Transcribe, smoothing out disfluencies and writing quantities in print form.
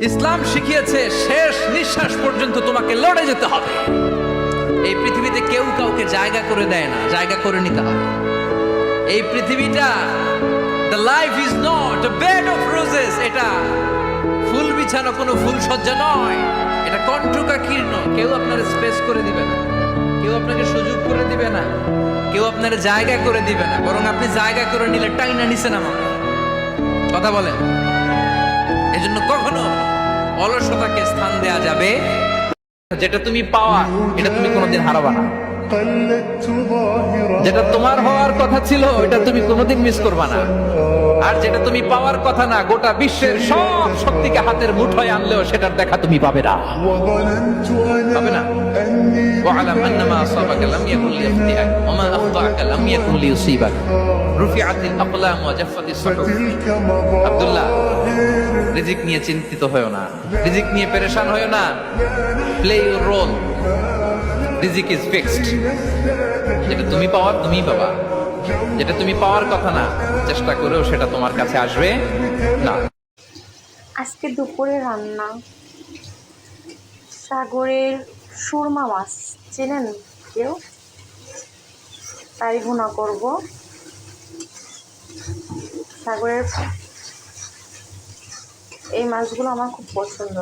ইসলাম শিখিয়েছে শেষ নিঃশ্বাস পর্যন্ত তোমাকে লড়ে যেতে হবে। এই পৃথিবীতে কেউ কাউকে জায়গা করে দেয় না, জায়গা করে নিতে হবে। এই পৃথিবীটা, the life is not a bed of roses, এটা ফুল বিছানো কোনো ফুল সজ্জা নয়, এটা কণ্টকাকীর্ণ। কেউ আপনার স্পেস করে দিবে না, কেউ আপনাকে সুযোগ করে দিবে না, কেউ আপনার জায়গা করে দিবে না, বরং আপনি জায়গা করে নিলে টাইনা নিছে না মামা। কথা বলেন। এজন্য কখনো অলসতাকে স্থান দেয়া যাবে। যেটা তুমি পাওয়া, এটা তুমি কোনোদিন হারাবা না। যেটা তোমার হওয়ার কথা ছিল, এটা তুমি কোনোদিন মিস করবা না। আর যেটা তুমি পাওয়ার কথা না, গোটা বিশ্বের সব শক্তিকে হাতের মুঠোয় আনলেও সেটার দেখা তুমি পাবে না, পাবে না। ওয়া'লাম আন্নামা আসাবাকা লাম ইয়াকুন লিয়াখতিআক ওয়া মা আখতাআকা লাম ইয়াকুন লিয়ুসিবাক রুফিআতিল আকলাম ওয়া জাফফাতিস সুহুফ। আব্দুল্লাহ, রিজিক নিয়ে চিন্তিত হয়ো না, রিজিক নিয়ে পেরেশান হয়ো না। প্লে ইউর রোল, রিজিক ইজ ফিক্সড। যেটা তুমি পাওয়ার তুমিই পাবা, যেটা তুমি পাওয়ার কথা না, চেষ্টা করেও সেটা তোমার কাছে আসবে না। আজকে দুপুরে রান্না সাগরের সুরমা মাছ, চেনেন কেউ? তাই ভুনা করব। সাগরের এই মাছগুলো আমার খুব পছন্দ।